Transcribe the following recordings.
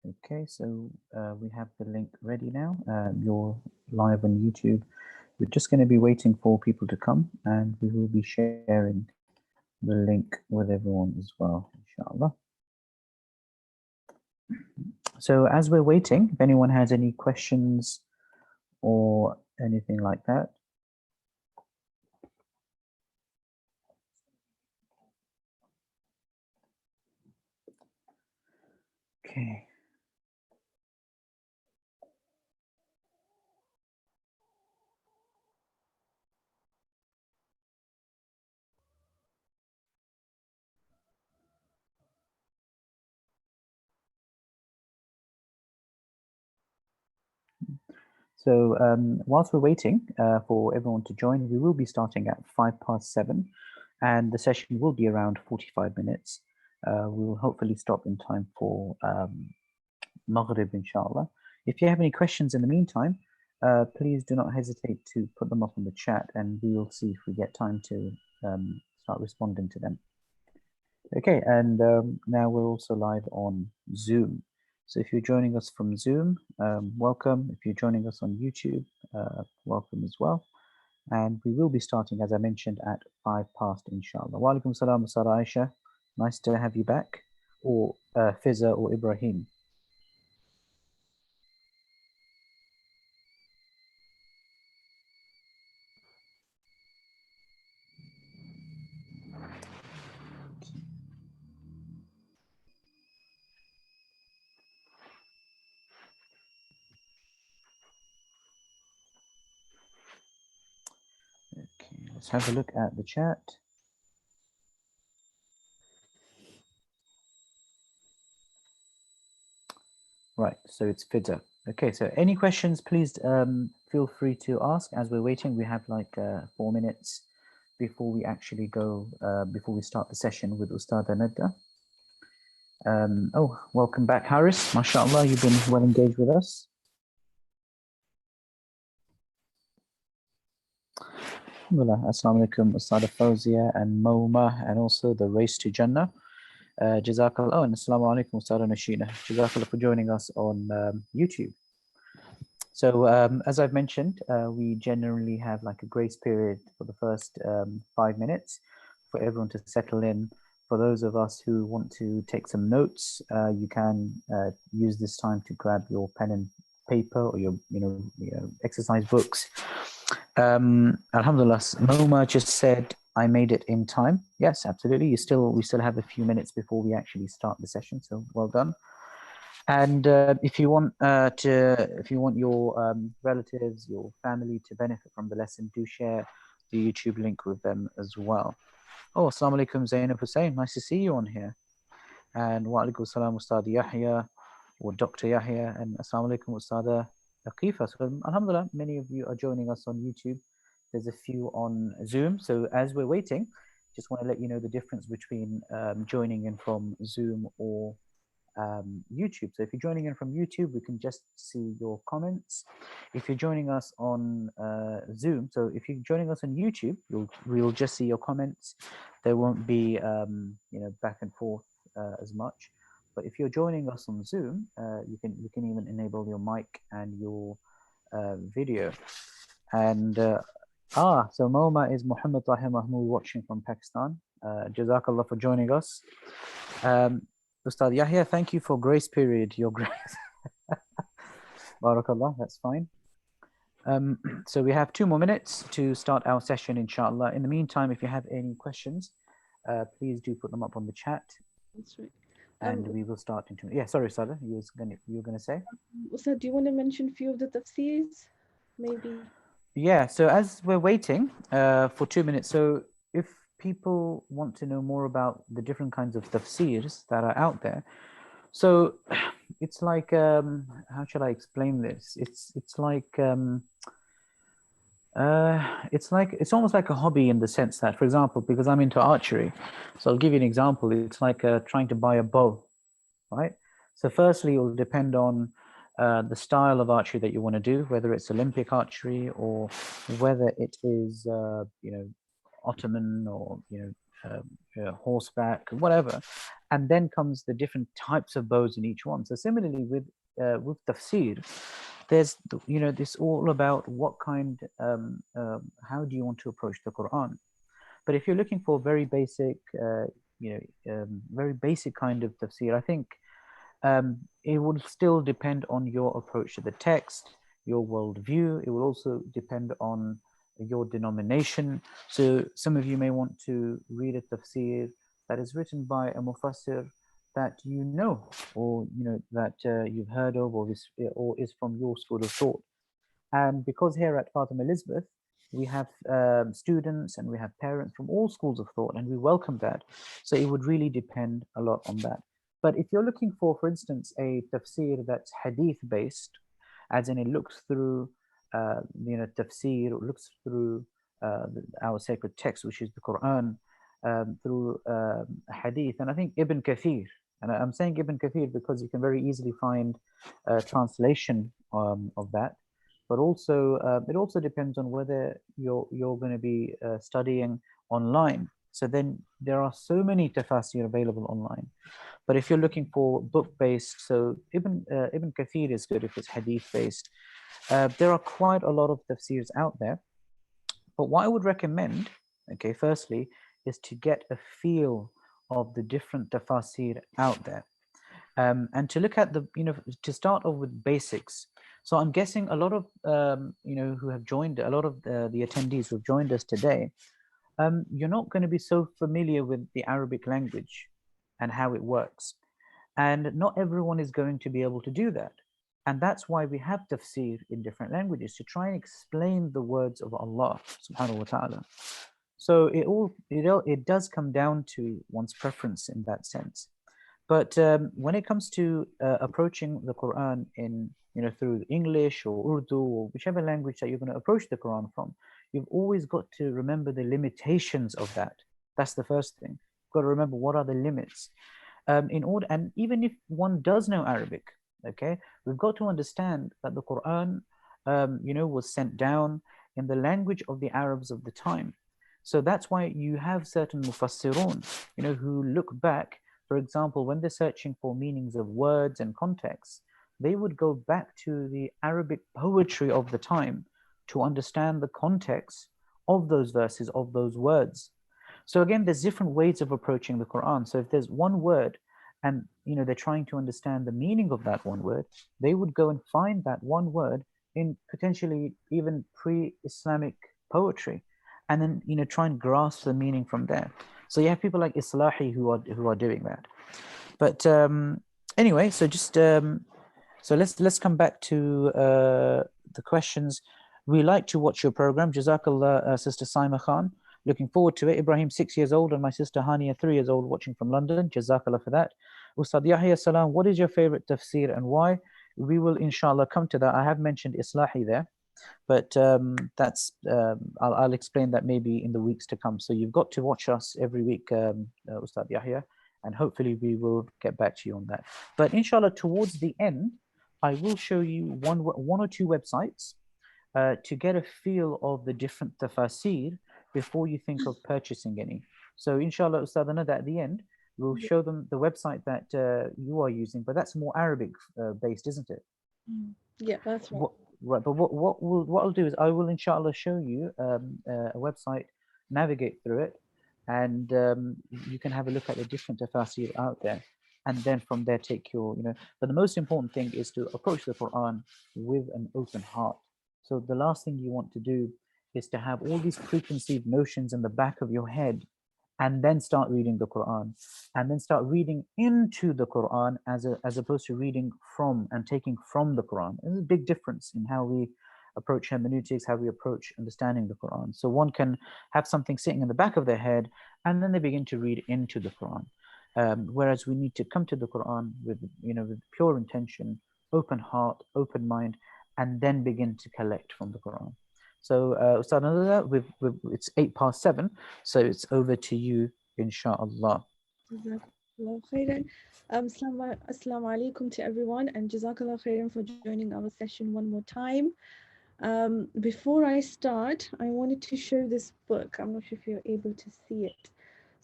Okay, so we have the link ready now. You're live on YouTube. We're just going to be waiting for people to come, and we will be sharing the link with everyone as well, inshallah. So as we're waiting, if anyone has any questions or anything like that. Okay. So whilst we're waiting for everyone to join, we will be starting at 7:05, and the session will be around 45 minutes. We will hopefully stop in time for Maghrib, inshallah. If you have any questions in the meantime, please do not hesitate to put them up in the chat, and we will see if we get time to start responding to them. Okay, and now we're also live on Zoom. So if you're joining us from Zoom, welcome. If you're joining us on YouTube, welcome as well. And we will be starting, as I mentioned, at 5:05, inshallah. Wa alaikum salam, Sarah Aisha. Nice to have you back. Or Fiza or Ibrahim. Okay, let's have a look at the chat. Right, so it's Fiza. Okay, so any questions, please feel free to ask as we're waiting. We have like 4 minutes before we actually go, before we start the session with Ustadha Nadda. Oh, welcome back, Haris. MashaAllah, you've been well engaged with us. Alhamdulillah. Assalamu alaikum, Ustadha Fawzia and Moma, and also the Race to Jannah. Jazakallah. Oh, and Assalamu alaikum, Ustadha Nashina. Jazakallah for joining us on YouTube. So as I've mentioned, we generally have like a grace period for the first 5 minutes for everyone to settle in. For those of us who want to take some notes, you can use this time to grab your pen and paper or your exercise books. Alhamdulillah, Moma just said I made it in time. Yes, absolutely. We still have a few minutes before we actually start the session, so well done. And if you want your relatives, your family to benefit from the lesson, do share the YouTube link with them as well. Oh, assalamu alaikum, Zainab Hussain. Nice to see you on here. And wa alaikum salam, Ustad Yahya, or Dr. Yahya, and assalamu alaikum, Ustada Laqifa. So, alhamdulillah, many of you are joining us on YouTube. There's a few on Zoom. So, as we're waiting, just want to let you know the difference between joining in from Zoom or YouTube. So if you're joining in from YouTube, we can just see your comments. If you're joining us on Zoom, so if you're joining us on YouTube, we'll just see your comments. There won't be back and forth as much. But if you're joining us on Zoom, you can even enable your mic and your video. And so Moma is Muhammad Tahir Mahmood watching from Pakistan. Jazakallah for joining us. Ustad Yahya, thank you for grace period. Your grace. Barakallah, that's fine. So we have 2 more minutes to start our session, inshallah. In the meantime, if you have any questions, please do put them up on the chat. That's right. And we will start in 2 minutes. Yeah, sorry, Sada, you were gonna say? Ustad, do you want to mention a few of the tafsirs, maybe? Yeah, so as we're waiting for 2 minutes, so if people want to know more about the different kinds of tafsirs that are out there, so it's like how should I explain this? It's almost like a hobby in the sense that, for example, because I'm into archery, so I'll give you an example. It's like trying to buy a bow, right? So firstly, it will depend on the style of archery that you want to do, whether it's Olympic archery or whether it is Ottoman or horseback, whatever, and then comes the different types of bows in each one. So similarly with tafsir, there's this all about what kind, how do you want to approach the Quran. But if you're looking for very basic, very basic kind of tafsir, I think it will still depend on your approach to the text, your worldview. It will also depend on your denomination. So some of you may want to read a tafsir that is written by a mufassir that you know, or that you've heard of, or is from your school of thought. And because here at Fatima Elizabeth, we have students and we have parents from all schools of thought, and we welcome that. So it would really depend a lot on that. But if you're looking for instance, a tafsir that's hadith based, as in it looks through, tafsir, it looks through our sacred text, which is the Quran, through hadith. And I think Ibn Kathir, and I'm saying Ibn Kathir because you can very easily find a translation of that. But also, it also depends on whether you're going to be studying online. So then there are so many tafsir available online. But if you're looking for book-based, so Ibn Kathir is good if it's hadith-based. There are quite a lot of tafsirs out there. But what I would recommend, okay, firstly, is to get a feel of the different tafsir out there. And to look at to start off with basics. So I'm guessing a lot of, who have joined, a lot of the attendees who have joined us today, you're not going to be so familiar with the Arabic language and how it works. And not everyone is going to be able to do that. And that's why we have tafsir in different languages, to try and explain the words of Allah subhanahu wa ta'ala. So it does come down to one's preference in that sense. But when it comes to approaching the Quran in, through English or Urdu or whichever language that you're going to approach the Quran from, you've always got to remember the limitations of that. That's the first thing. You've got to remember what are the limits. And even if one does know Arabic, okay, we've got to understand that the Quran, was sent down in the language of the Arabs of the time. So that's why you have certain mufassirun, who look back. For example, when they're searching for meanings of words and contexts, they would go back to the Arabic poetry of the time to understand the context of those verses, of those words. So again, there's different ways of approaching the Quran. So if there's one word and they're trying to understand the meaning of that one word, they would go and find that one word in potentially even pre-Islamic poetry, and then try and grasp the meaning from there. So you have people like Islahi who are doing that. But anyway, so just so let's come back to the questions. We like to watch your program. Jazakallah, Sister Saima Khan. Looking forward to it. Ibrahim, 6 years old, and my sister Hania, 3 years old, watching from London. Jazakallah for that. Ustad Yahya Salam, what is your favorite tafsir and why? We will inshallah come to that. I have mentioned Islahi there, but that's I'll explain that maybe in the weeks to come. So you've got to watch us every week, Ustad Yahya, and hopefully we will get back to you on that. But inshallah, towards the end, I will show you one or two websites to get a feel of the different tafsir before you think of purchasing any. So inshallah, Ustadha Nadda, at the end, we'll show them the website that you are using, but that's more Arabic based, isn't it? Yeah, that's right. Right, but what I'll do is I will inshallah show you a website, navigate through it, and you can have a look at the different tafsir out there, and then from there take your, but the most important thing is to approach the Quran with an open heart. So the last thing you want to do is to have all these preconceived notions in the back of your head and then start reading the Quran, and then start reading into the Quran as opposed to reading from and taking from the Quran. There's a big difference in how we approach hermeneutics, how we approach understanding the Quran. So one can have something sitting in the back of their head and then they begin to read into the Quran. Whereas we need to come to the Quran with, with pure intention, open heart, open mind, and then begin to collect from the Quran. So, Ustadha Nadda, it's 7:08, so it's over to you, inshallah. Jazakallah khairan. Assalamu alaikum to everyone, and Jazakallah khairan for joining our session one more time. Before I start, I wanted to show this book. I'm not sure if you're able to see it.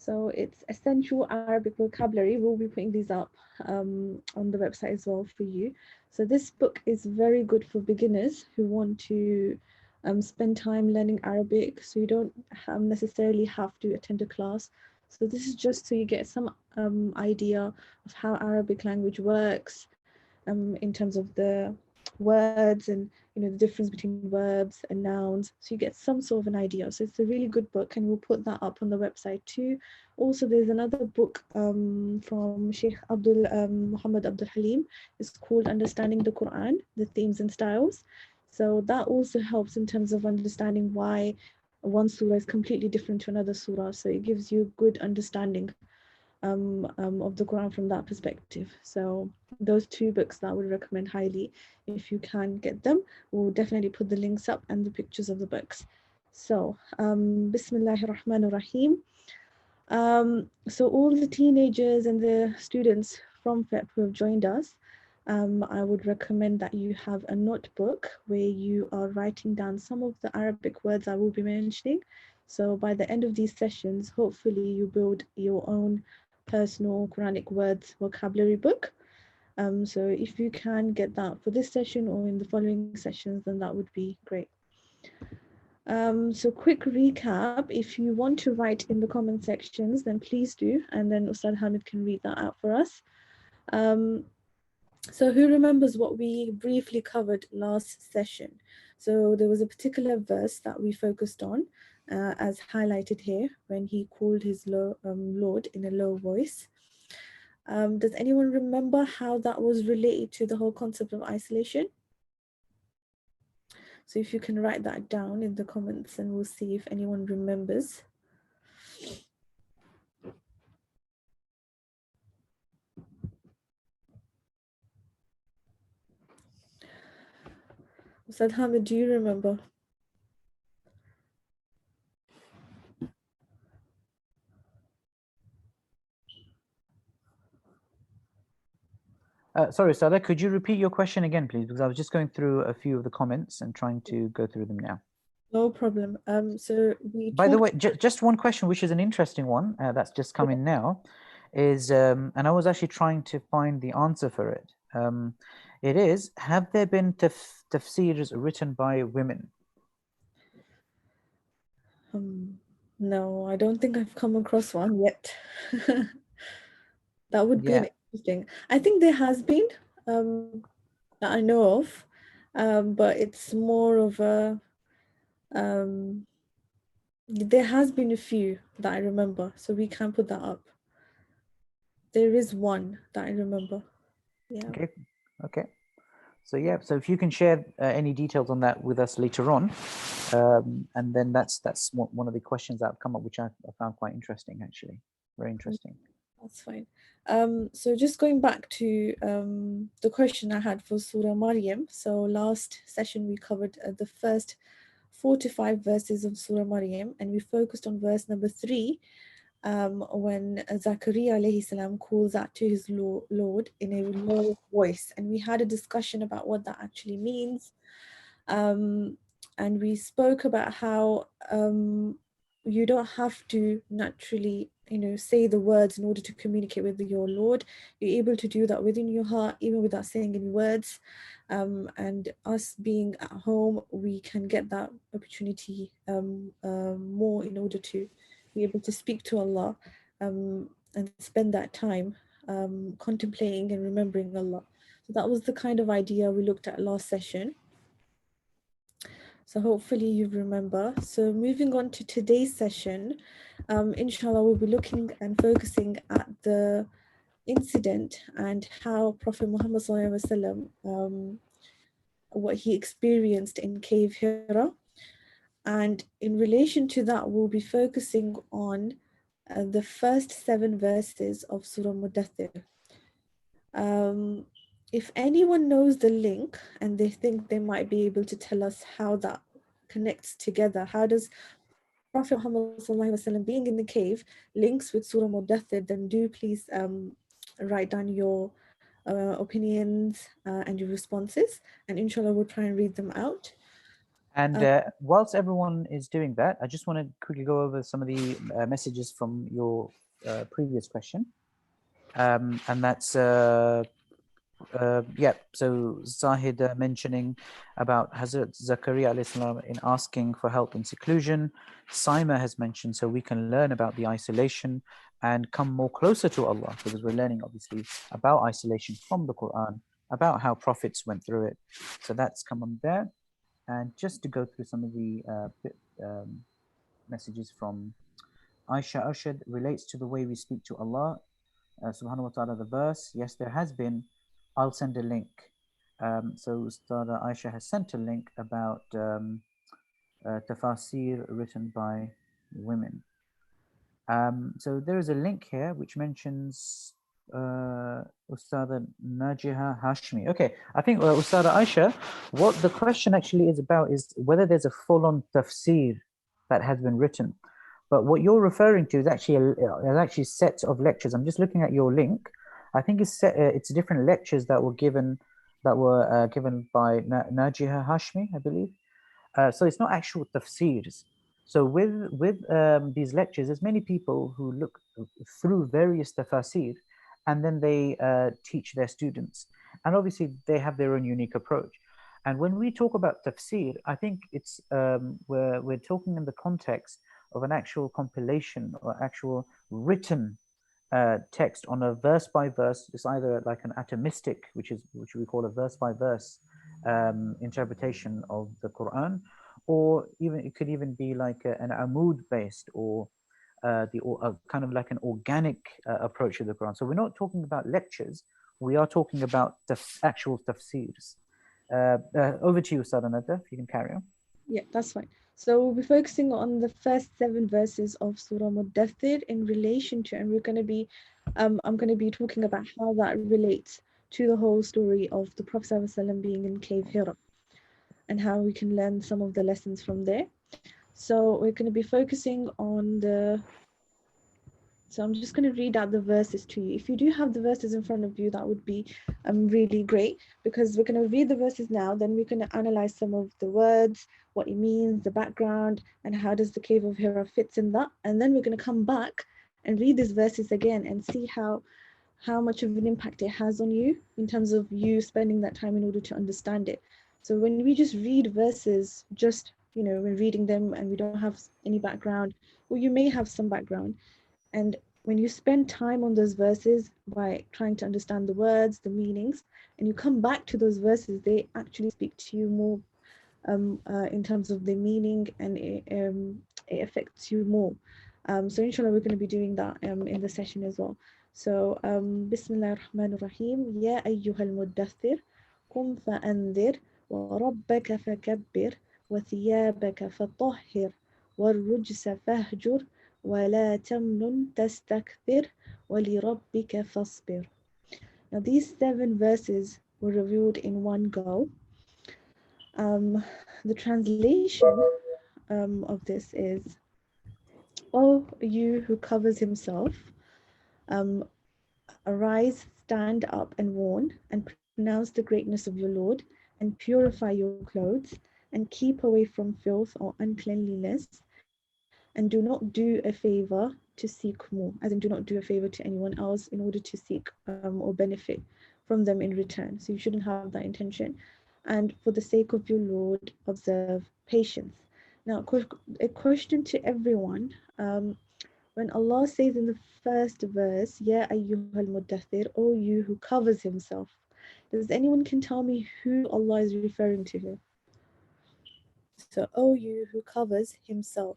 So it's essential Arabic vocabulary. We'll be putting these up on the website as well for you. So this book is very good for beginners who want to spend time learning Arabic. So you don't necessarily have to attend a class. So this is just so you get some idea of how Arabic language works, in terms of the words and the difference between verbs and nouns, so you get some sort of an idea. So it's a really good book, and we'll put that up on the website too. Also, there's another book from Sheikh Abdul Muhammad Abdul Halim. It's called Understanding the Qur'an, the Themes and Styles. So that also helps in terms of understanding why one surah is completely different to another surah. So it gives you a good understanding of the Quran from that perspective. So those two books that I would recommend highly if you can get them. We'll definitely put the links up and the pictures of the books. So Bismillahir Rahmanir Rahim. So all the teenagers and the students from FEP who have joined us, I would recommend that you have a notebook where you are writing down some of the Arabic words I will be mentioning. So by the end of these sessions, hopefully you build your own personal Quranic words vocabulary book. So if you can get that for this session or in the following sessions, then that would be great. So quick recap, if you want to write in the comment sections, then please do, and then Ustad Hamid can read that out for us. So who remembers what we briefly covered last session? So there was a particular verse that we focused on, as highlighted here, when he called his Lord in a low voice. Does anyone remember how that was related to the whole concept of isolation? So if you can write that down in the comments, and we'll see if anyone remembers. Ustad Hamid, do you remember? Sorry, Ustadha, could you repeat your question again, please? Because I was just going through a few of the comments and trying to go through them now. No problem. So we By the way, just one question, which is an interesting one that's just come in now, is, and I was actually trying to find the answer for it. It is, have there been tafsirs written by women? No, I don't think I've come across one yet. That would be an interesting. I think there has been that I know of, but it's more of a there has been a few that I remember, so we can put that up. There is one that I remember. Yeah. Okay. So yeah, so if you can share any details on that with us later on, and then that's one of the questions that have come up, which I found quite interesting, actually, very interesting. That's fine. So just going back to the question I had for Surah Maryam. So last session we covered the first 4 to 5 verses of Surah Maryam, and we focused on verse number 3, when Zakaria alayhi salam calls out to his Lord in a low voice, and we had a discussion about what that actually means, and we spoke about how you don't have to naturally say the words in order to communicate with your Lord. You're able to do that within your heart even without saying any words, and us being at home, we can get that opportunity more in order to be able to speak to Allah, and spend that time contemplating and remembering Allah. So that was the kind of idea we looked at last session. So hopefully you remember. So moving on to today's session, inshallah, we'll be looking and focusing at the incident and how Prophet Muhammad SAW, what he experienced in Cave Hira. And in relation to that, we'll be focusing on the first 7 verses of Surah Mudaththir. If anyone knows the link and they think they might be able to tell us how that connects together, how does Prophet Muhammad ﷺ being in the cave links with Surah Mudaththir, then do please write down your opinions and your responses, and inshallah we'll try and read them out. And Um, whilst everyone is doing that, I just want to quickly go over some of the messages from your previous question. And that's yeah, so Zahid mentioning about Hazrat Zakaria alayhi salam in asking for help in seclusion. Saima has mentioned so we can learn about the isolation and come more closer to Allah, because we're learning obviously about isolation from the Quran, about how prophets went through it. So that's come on there. And just to go through some of the messages from Aisha Arshad relates to the way we speak to Allah subhanahu wa ta'ala, the verse. Yes, there has been. I'll send a link. So Ustadha Aisha has sent a link about tafsir written by women. So there is a link here which mentions Ustadha Najiha Hashmi. Okay, I think Ustadha Aisha, what the question actually is about is whether there's a full-on tafsir that has been written. But what you're referring to is actually sets of lectures. I'm just looking at your link. I think it's different lectures that were given by Najiha Hashmi, I believe. So it's not actual tafsirs. So with these lectures, there's many people who look through various tafsir, and then they teach their students. And obviously, they have their own unique approach. And when we talk about tafsir, I think it's we're talking in the context of an actual compilation or actual written text on a verse by verse. It's either like an atomistic, which we call a verse by verse interpretation of the Quran, or even it could even be like an amud based or kind of like an organic approach to the Quran. So we're not talking about lectures. We are talking about the actual tafsirs. Over to you, Ustadha Nadda, if you can carry on. yeah, that's fine. So we'll be focusing on the first 7 verses of Surah Muddathir in relation to, and we're going to be, I'm going to be talking about how that relates to the whole story of the Prophet ﷺ being in Cave Hira, and how we can learn some of the lessons from there. So we're going to be focusing on so I'm just going to read out the verses to you. If you do have the verses in front of you, that would be really great, because we're going to read the verses now, then we're going to analyze some of the words, what it means, the background, and how does the Cave of Hira fits in that. And then we're going to come back and read these verses again and see how much of an impact it has on you in terms of you spending that time in order to understand it. So when we just read verses, just, we're reading them and we don't have any background, or you may have some background, and when you spend time on those verses by trying to understand the words, the meanings, and you come back to those verses, they actually speak to you more in terms of the meaning, and it affects you more. So inshallah, we're going to be doing that in the session as well. So Bismillah ar-Rahman ar-Rahim. Ya ayyuhal muddathir, qum fa'anzir, wa rabbaka fakabbir, wa thiyabaka fatahhir, wa rujsa fahjur, ولا تمنن تستكثر ولربك فاصبر. Now these 7 verses were reviewed in one go. The translation of this is, O you who covers himself, arise, stand up and warn, and pronounce the greatness of your Lord, and purify your clothes, and keep away from filth or uncleanliness, and do not do a favor to seek more, as in do not do a favor to anyone else in order to seek or benefit from them in return. So you shouldn't have that intention. And for the sake of your Lord, observe patience. Now, a question to everyone. When Allah says in the first verse, Ya ayyuhal muddathir, O you who covers himself, does anyone can tell me who Allah is referring to here? So, O you who covers himself.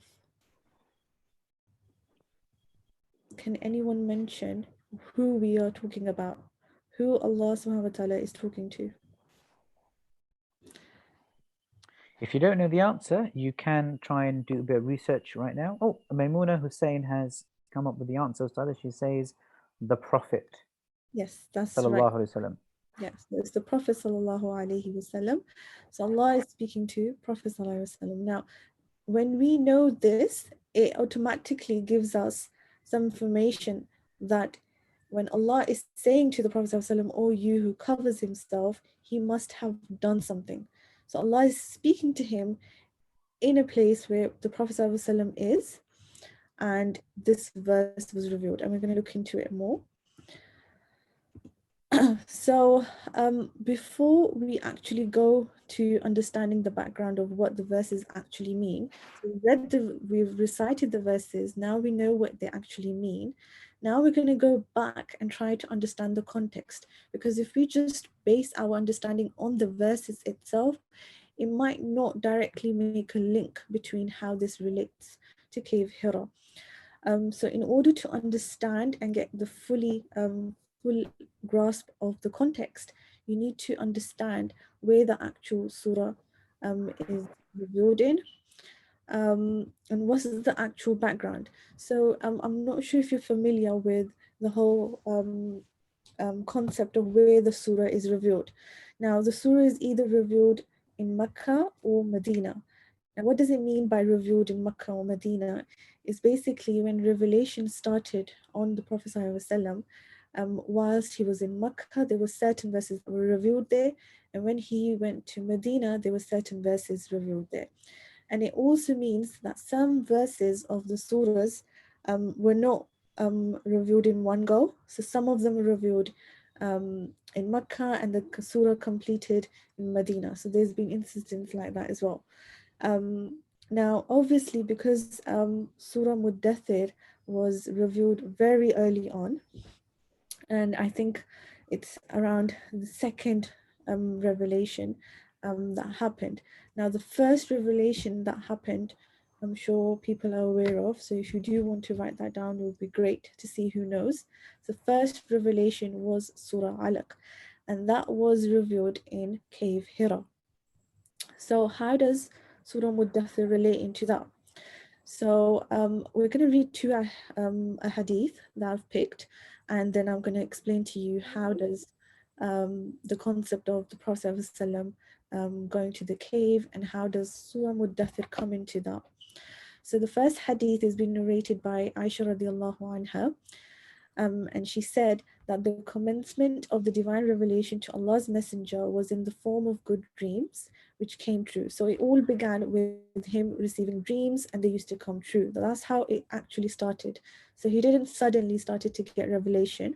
Can anyone mention who we are talking about? Who Allah subhanahu wa ta'ala is talking to? If you don't know the answer, you can try and do a bit of research right now. Oh, Maimuna Hussein has come up with the answer. She says, the Prophet. Yes, that's Sallallahu right. Alaihi Wasallam. Yes, it's the Prophet sallallahu alaihi wasallam. So Allah is speaking to Prophet sallallahu alaihi wasallam. Now, when we know this, it automatically gives us some information that when Allah is saying to the Prophet sallallahu alaihi wasallam, "O you who covers himself," he must have done something. So Allah is speaking to him in a place where the Prophet ﷺ is, and this verse was revealed, and we're going to look into it more. So before we actually go to understanding the background of what the verses actually mean, so we've recited the verses, now we know what they actually mean. Now we're going to go back and try to understand the context, because if we just base our understanding on the verses itself, it might not directly make a link between how this relates to Cave Hira. So in order to understand and get the full grasp of the context, you need to understand where the actual surah is revealed in, and what's the actual background. So I'm not sure if you're familiar with the whole concept of where the surah is revealed. Now, the surah is either revealed in Mecca or Medina. Now, what does it mean by revealed in Mecca or Medina? It's basically when revelation started on the Prophet ﷺ, whilst he was in Mecca, there were certain verses that were revealed there, and when he went to Medina, there were certain verses revealed there. And it also means that some verses of the surahs were not revealed in one go. So some of them were revealed in Mecca, and the surah completed in Medina. So there's been instances like that as well. Now, obviously, because Surah Muddathir was revealed very early on, and I think it's around the second revelation that happened. Now, the first revelation that happened, I'm sure people are aware of. So if you do want to write that down, it would be great to see who knows. The first revelation was Surah Alaq, and that was revealed in Cave Hira. So how does Surah Muddathir relate into that? So we're going to read two a hadith that I've picked, and then I'm going to explain to you how does the concept of the Prophet ﷺ going to the cave, and how does Surah Muddathir come into that. So the first hadith is being narrated by Aisha radiallahu anha, and she said that the commencement of the divine revelation to Allah's messenger was in the form of good dreams, which came true. So it all began with him receiving dreams, and they used to come true. That's how it actually started. So he didn't suddenly started to get revelation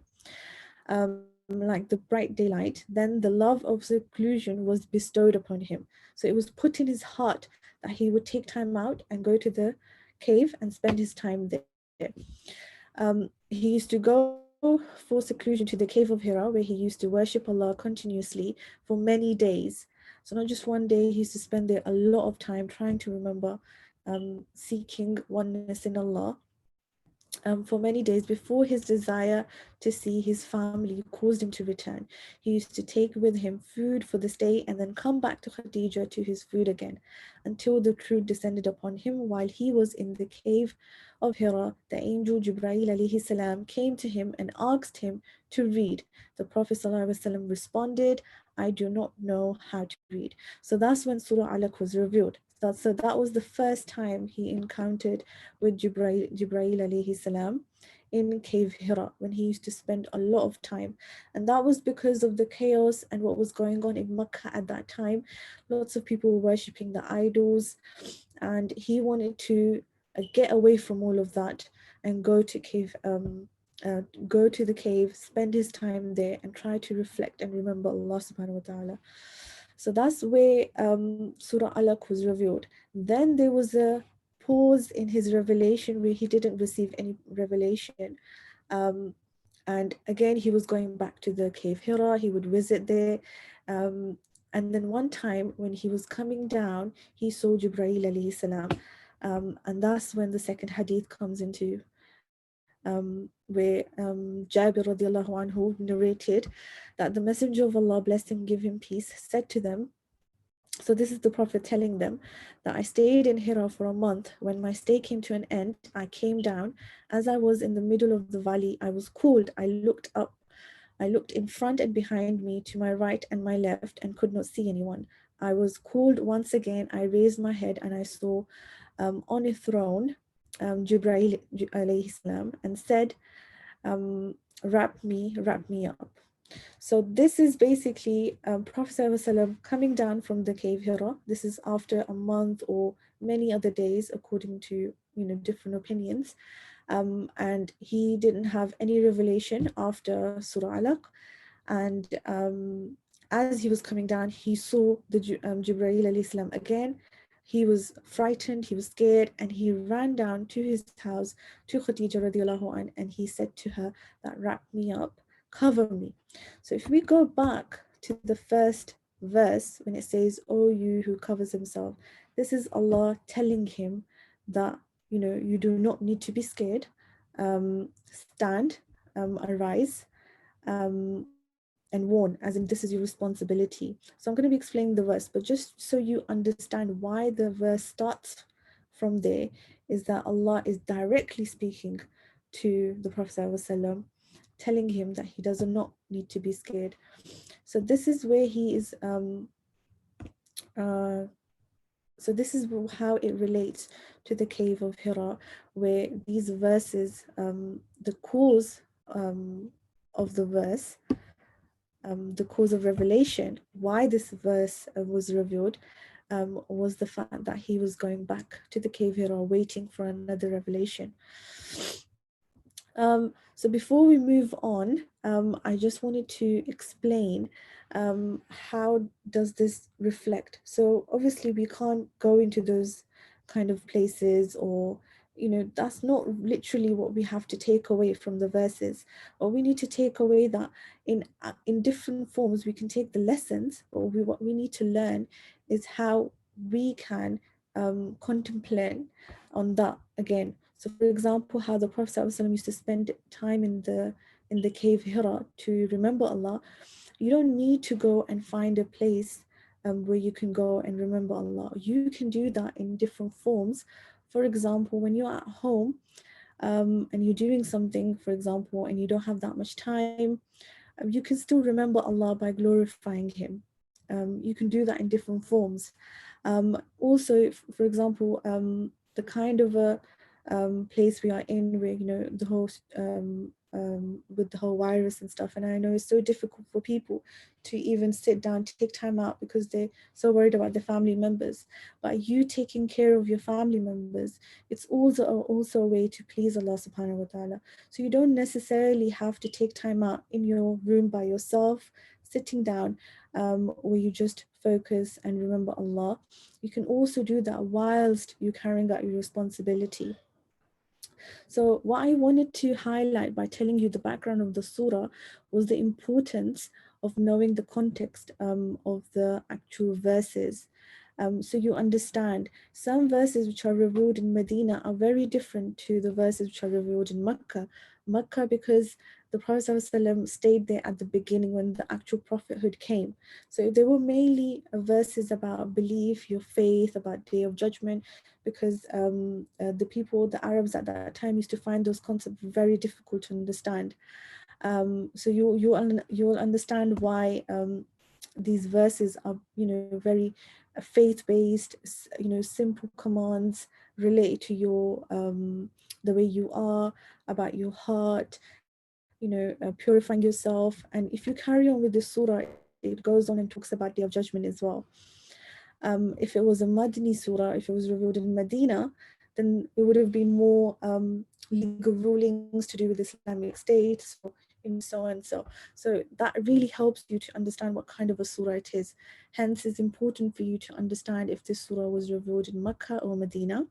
like the bright daylight. Then the love of seclusion was bestowed upon him. So it was put in his heart that he would take time out and go to the cave and spend his time there. He used to go for seclusion to the cave of Hira, where he used to worship Allah continuously for many days. So not just one day, he used to spend there a lot of time trying to remember, seeking oneness in Allah. For many days before his desire to see his family caused him to return. He used to take with him food for this day and then come back to Khadija to his food again, until the truth descended upon him while he was in the cave of Hira. The angel Jibreel alayhi salam came to him and asked him to read. The Prophet ﷺ responded, I do not know how to read. So that's when Surah Alaq was revealed. So that was the first time he encountered with Jibreel alayhi salam in cave Hira, when he used to spend a lot of time. And that was because of the chaos and what was going on in Mecca at that time. Lots of people were worshipping the idols, and he wanted to get away from all of that and go to the cave, spend his time there, and try to reflect and remember Allah subhanahu wa ta'ala. So that's where Surah Alaq was revealed. Then there was a pause in his revelation where he didn't receive any revelation. And again, he was going back to the cave Hira, he would visit there. And then one time when he was coming down, he saw Jibreel alayhi salam. And that's when the second hadith comes into, where Jabir radiallahu anhu narrated that the Messenger of Allah, bless him, give him peace, said to them, so this is the Prophet telling them that I stayed in Hira for a month. When my stay came to an end, I came down. As I was in the middle of the valley, I was cooled. I looked up. I looked in front and behind me, to my right and my left, and could not see anyone. I was cooled once again. I raised my head and I saw on a throne Jibreel alayhi salam, and said, wrap me up. So this is basically Prophet ﷺ coming down from the cave Hira. This is after a month or many other days, according to different opinions. And he didn't have any revelation after Surah Alaq. And as he was coming down, he saw the Jibreel alayhi salam again. He was frightened, he was scared, and he ran down to his house to Khadija radiallahu anh, and he said to her that wrap me up, cover me. So if we go back to the first verse when it says, "Oh, you who covers himself," this is Allah telling him that you do not need to be scared. Stand, arise, and warn, as in this is your responsibility. So I'm going to be explaining the verse, but just so you understand why the verse starts from there, is that Allah is directly speaking to the Prophet ﷺ, telling him that he does not need to be scared. So this is where he is uh, so this is how it relates to the cave of Hira, where these verses, the cause of the verse, the cause of revelation, why this verse was revealed, was the fact that he was going back to the cave Hira, waiting for another revelation. So before we move on, I just wanted to explain how does this reflect. So obviously we can't go into those kind of places, or that's not literally what we have to take away from the verses. Or we need to take away that in different forms we can take the lessons, or what we need to learn is how we can contemplate on that again. So for example, how the Prophet ﷺ used to spend time in the cave Hira to remember Allah. You don't need to go and find a place where you can go and remember Allah. You can do that in different forms. For example, when you're at home and you're doing something, for example, and you don't have that much time, you can still remember Allah by glorifying Him. You can do that in different forms. Also, for example, the kind of a place we are in, where the whole with the whole virus and stuff, and I know it's so difficult for people to even sit down, take time out, because they're so worried about their family members. But you taking care of your family members, it's also a way to please Allah subhanahu wa ta'ala. So you don't necessarily have to take time out in your room by yourself, sitting down, where you just focus and remember Allah. You can also do that whilst you're carrying out your responsibility. So what I wanted to highlight by telling you the background of the surah was the importance of knowing the context of the actual verses. So you understand some verses which are revealed in Medina are very different to the verses which are revealed in Mecca. Mecca, because the Prophet ﷺ stayed there at the beginning when the actual prophethood came. So they were mainly verses about belief, your faith, about Day of Judgment, because the Arabs at that time used to find those concepts very difficult to understand. So you'll understand why these verses are very faith-based, simple commands related to your the way you are, about your heart, purifying yourself. And if you carry on with this surah, it goes on and talks about Day of Judgment as well. If it was a Madini surah, if it was revealed in Medina, then it would have been more legal rulings to do with Islamic State, so and so. So that really helps you to understand what kind of a surah it is. Hence, it's important for you to understand if this surah was revealed in Mecca or Medina.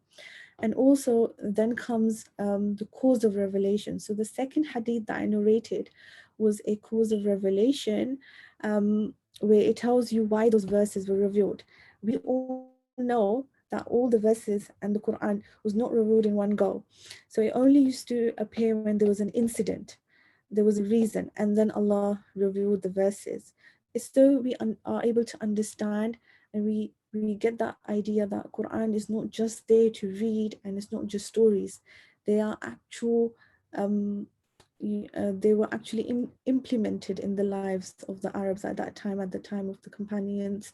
And also then comes the cause of revelation. So the second hadith that I narrated was a cause of revelation, where it tells you why those verses were revealed. We all know that all the verses and the Qur'an was not revealed in one go. So it only used to appear when there was an incident, there was a reason, and then Allah revealed the verses. It's so we are able to understand, and we get that idea that Quran is not just there to read, and it's not just stories. They are actual they were actually implemented in the lives of the Arabs at that time, at the time of the companions.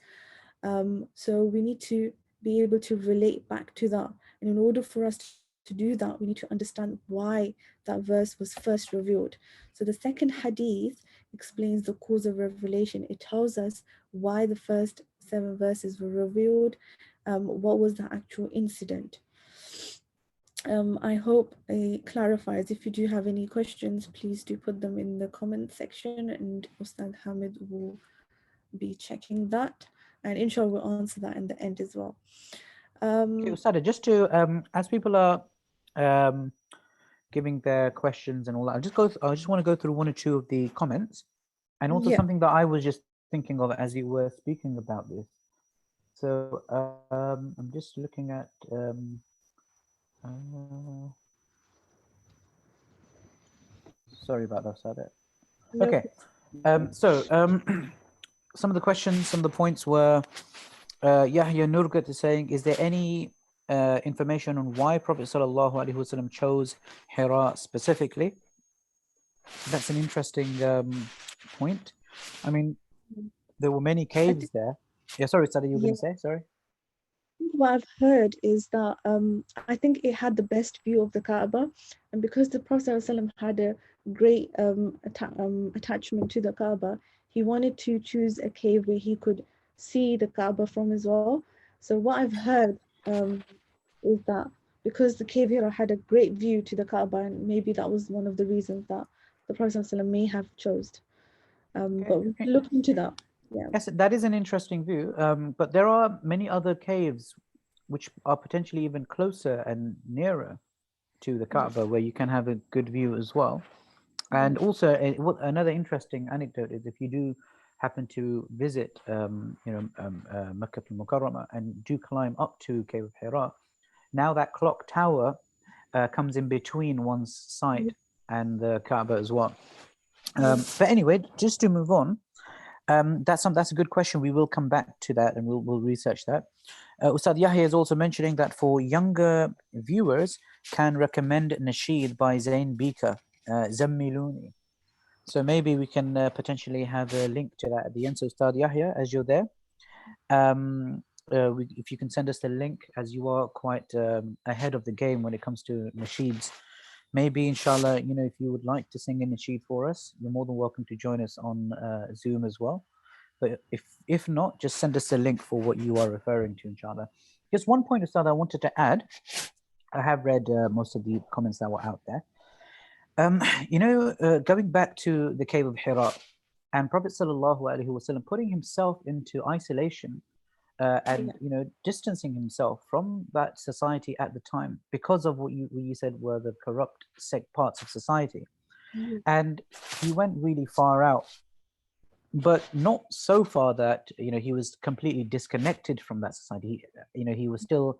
So we need to be able to relate back to that. And in order for us to do that, we need to understand why that verse was first revealed. So the second hadith explains the cause of revelation. It tells us why the first 7 verses were revealed, what was the actual incident. I hope it clarifies. If you do have any questions, please do put them in the comment section, and Ustad Hamid will be checking that, and inshallah we'll answer that in the end as well. Okay, Ustadha, just to as people are giving their questions and all that, I just want to go through one or two of the comments, and also Yeah, something that I was just thinking of as you were speaking about this. So I'm just looking at sorry about that, Ustadha. no Okay, so some of the questions, some of the points were Yahya Nurgat is saying, is there any information on why Prophet Sallallahu Alaihi Wasallam chose Hira specifically? That's an interesting point. I mean, there were many I caves think, there. Yeah, sorry, Sada, you were yeah, going to say? Sorry. what I've heard is that I think it had the best view of the Kaaba, and because the Prophet ﷺ had a great attachment to the Kaaba, he wanted to choose a cave where he could see the Kaaba from as well. So what I've heard is that because the cave Hira had a great view to the Kaaba, and maybe that was one of the reasons that the Prophet ﷺ may have chosen. Okay. But we can look into that. Yeah. Yes, that is an interesting view. But there are many other caves which are potentially even closer and nearer to the Kaaba where you can have a good view as well. And also, another interesting anecdote is if you do happen to visit, Makkah al-Mukarramah and do climb up to Cave of Hira, now that clock tower comes in between one's sight and the Kaaba as well. But anyway, just to move on, that's a good question. We will come back to that and we'll research that. Ustad Yahya is also mentioning that for younger viewers, can recommend Nasheed by Zain Bika, Zammiluni. So maybe we can potentially have a link to that at the end. So Ustad Yahya, as you're there, if you can send us the link, as you are quite ahead of the game when it comes to nasheeds, maybe inshallah, if you would like to sing a nasheed for us, you're more than welcome to join us on Zoom as well. But if not, just send us a link for what you are referring to, inshallah. Just one point, Ustad, I wanted to add. I have read most of the comments that were out there. Going back to the cave of Hira and Prophet Sallallahu Alaihi Wasallam putting himself into isolation and distancing himself from that society at the time because of what you said were the corrupt parts of society. And he went really far out, but not so far that he was completely disconnected from that society. He was still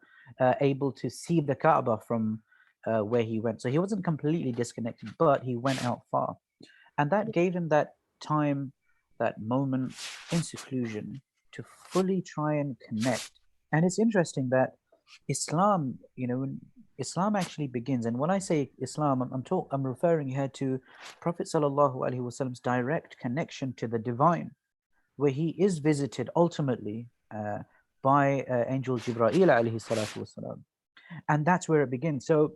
able to see the Kaaba from where he went, so he wasn't completely disconnected, but he went out far, and that gave him that time, that moment in seclusion to fully try and connect. And it's interesting that Islam, Islam actually begins, and when I say Islam, I'm referring here to Prophet Sallallahu Alaihi Wasallam's direct connection to the divine, where he is visited ultimately by Angel Jibreel alayhi salatu wasalam. And that's where it begins. So,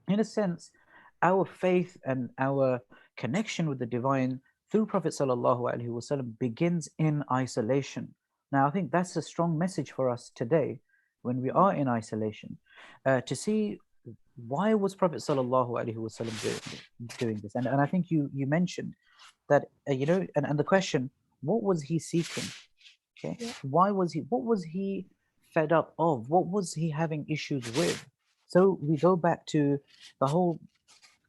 in a sense, our faith and our connection with the divine through Prophet Sallallahu Alaihi Wasallam begins in isolation. Now, I think that's a strong message for us today when we are in isolation, to see why was Prophet Sallallahu Alaihi Wasallam doing this. And I think you mentioned that, and the question, what was he seeking? Okay, what was he fed up of? What was he having issues with? So we go back to the whole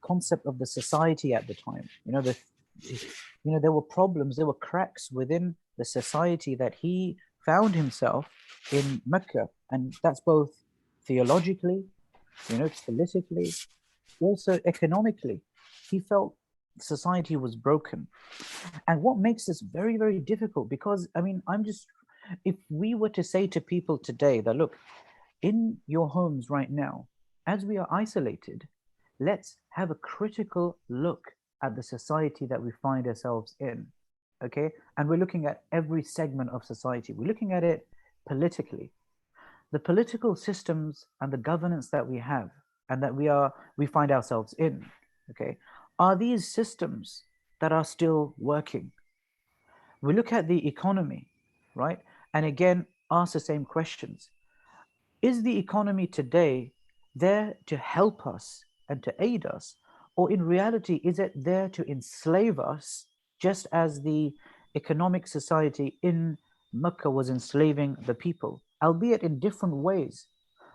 concept of the society at the time. There were problems, there were cracks within the society that he found himself in Mecca, and that's both theologically, politically, also economically. He felt society was broken. And what makes this very, very difficult, because if we were to say to people today that, look, in your homes right now, as we are isolated, let's have a critical look at the society that we find ourselves in. Okay, and we're looking at every segment of society. We're looking at it politically, the political systems and the governance that we have and that we find ourselves in. Okay, are these systems that are still working. We look at the economy, right? And again, ask the same questions. Is the economy today there to help us and to aid us? Or in reality, is it there to enslave us, just as the economic society in Mecca was enslaving the people, albeit in different ways?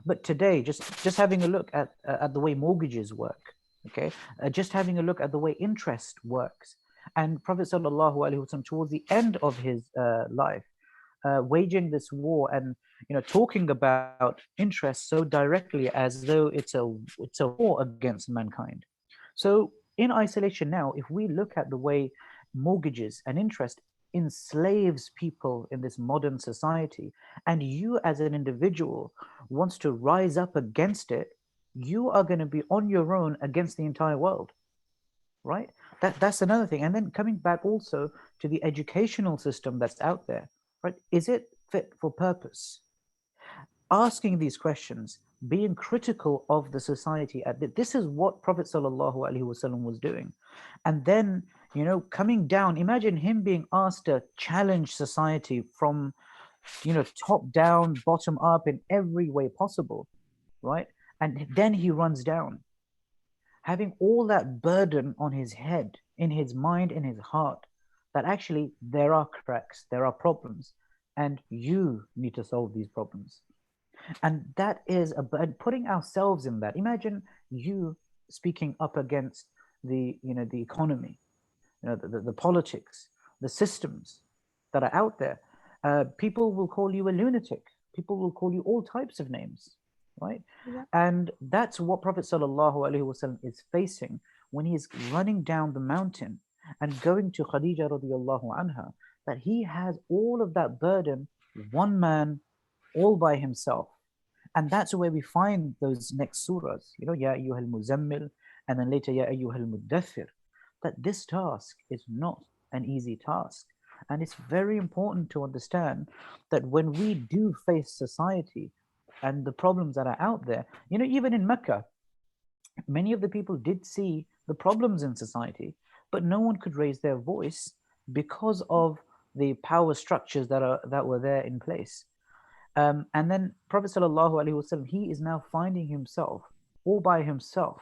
But today, just having a look at the way mortgages work, okay, just having a look at the way interest works, and Prophet sallallahu alaihi wasallam towards the end of his life, waging this war and talking about interest so directly as though it's a war against mankind. So in isolation now, if we look at the way mortgages and interest enslaves people in this modern society, and you as an individual wants to rise up against it, you are going to be on your own against the entire world, right? That's another thing. And then coming back also to the educational system that's out there, right? Is it fit for purpose? Asking these questions, being critical of the society. This is what Prophet sallallahu alaihi wasallam was doing, and then coming down. Imagine him being asked to challenge society from top down, bottom up, in every way possible, right? And then he runs down, having all that burden on his head, in his mind, in his heart, that actually there are cracks, there are problems, and you need to solve these problems. And that is putting ourselves in that. Imagine you speaking up against the economy, the politics, the systems that are out there. People will call you a lunatic. People will call you all types of names, right? Yeah. And that's what Prophet sallallahu alaihi wasallam is facing when he's running down the mountain and going to Khadija radiallahu anha, that he has all of that burden, one man, all by himself. And that's where we find those next surahs, Ya ayyuhal muzammil, and then later, Ya ayyuhal muddathir, that this task is not an easy task. And it's very important to understand that when we do face society and the problems that are out there, even in Mecca, many of the people did see the problems in society, but no one could raise their voice because of the power structures that were there in place. And then Prophet sallallahu alaihi wasallam, he is now finding himself all by himself,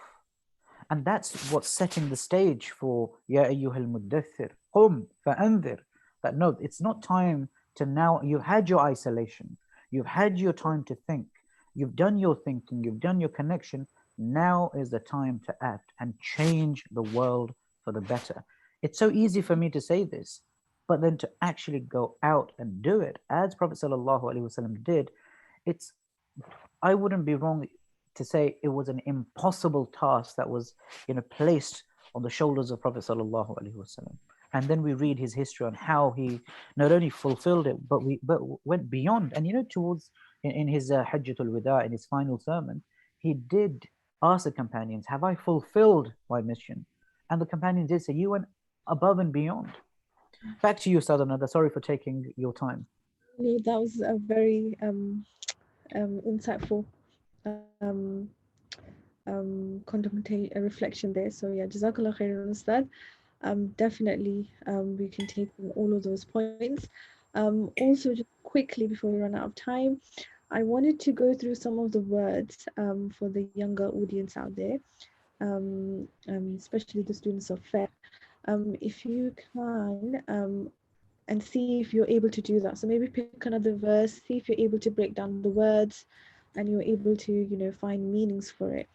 and that's what's setting the stage for Ya ayyuhal muddathir, qum fa'anzir. That no, it's not time to now. You've had your isolation, you've had your time to think, you've done your thinking, you've done your connection. Now is the time to act and change the world for the better. It's so easy for me to say this, but then to actually go out and do it, as Prophet sallallahu alaihi wasallam did, it's I wouldn't be wrong to say it was an impossible task that was placed on the shoulders of Prophet sallallahu alaihi wasallam. And then we read his history on how he not only fulfilled it, but went beyond. And towards in his Hajjatul Wida, in his final sermon, he did ask the companions, "Have I fulfilled my mission?" And the companions did say, "You went above and beyond." Back to you, Ustadha Nadda. Sorry for taking your time. No, that was a very insightful contemplate a reflection there. So yeah, Jazakallah khairan, Ustad. Definitely we can take on all of those points. Also, just quickly before we run out of time, I wanted to go through some of the words for the younger audience out there, especially the students of FET. If you can, and see if you're able to do that. So maybe pick another verse, see if you're able to break down the words and you're able to, find meanings for it.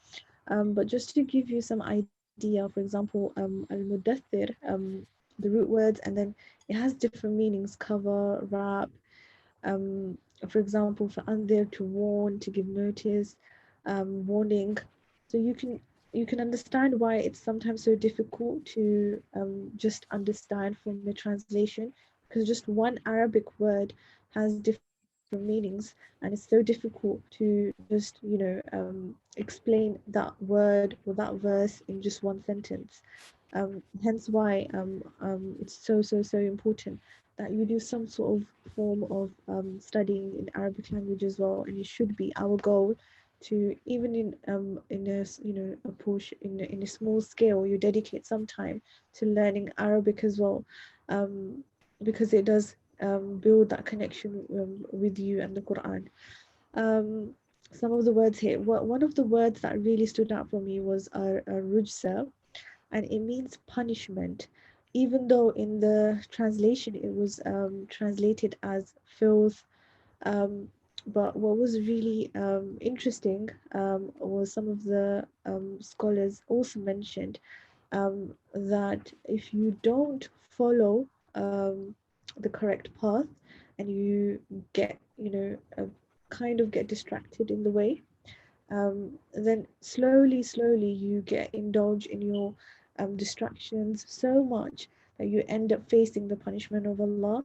But just to give you some idea, for example, al-mudathir, the root words, and then it has different meanings: cover, wrap. For example, for andir, to warn, to give notice, warning. So you can understand why it's sometimes so difficult to just understand from the translation, because just one Arabic word has different meanings, and it's so difficult to just explain that word or that verse in just one sentence. Hence why it's so important that you do some sort of form of studying in Arabic language as well, and it should be our goal to, even in a a portion, in a small scale, you dedicate some time to learning Arabic as well, because it does build that connection with you and the Quran. um, some of the words here, one of the words that really stood out for me was rujsa, and it means punishment, even though in the translation it was translated as filth. um, but what was really interesting was some of the scholars also mentioned that if you don't follow the correct path, and you get, kind of get distracted in the way, then slowly you get indulged in your distractions so much that you end up facing the punishment of Allah.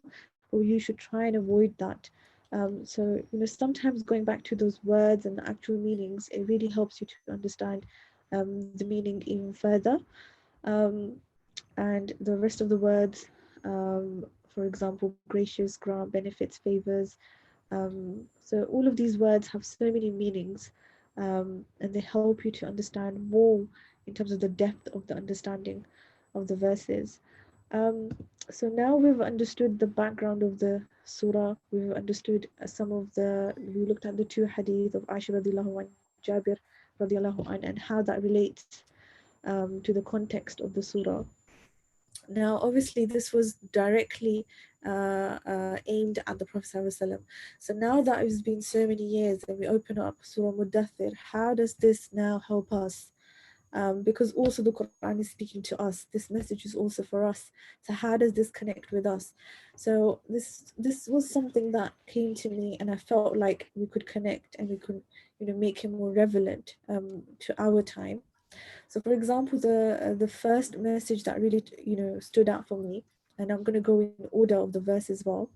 But you should try and avoid that. So sometimes going back to those words and the actual meanings, it really helps you to understand the meaning even further. um, and the rest of the words, for example, gracious, grant, benefits, favors. So all of these words have so many meanings, and they help you to understand more in terms of the depth of the understanding of the verses. Um, so now we've understood the background of the surah. We've understood we looked at the two hadith of Aisha radiallahu anh, Jabir radiallahu anh, and how that relates to the context of the surah. Now, obviously, this was directly aimed at the Prophet ﷺ. So now that it's been so many years and we open up Surah Mudathir, how does this now help us? Because also the Quran is speaking to us. This message is also for us. So how does this connect with us? So this was something that came to me, and I felt like we could connect and we could, make it more relevant to our time. So, for example, the first message that really stood out for me, and I'm going to go in order of the verse as well.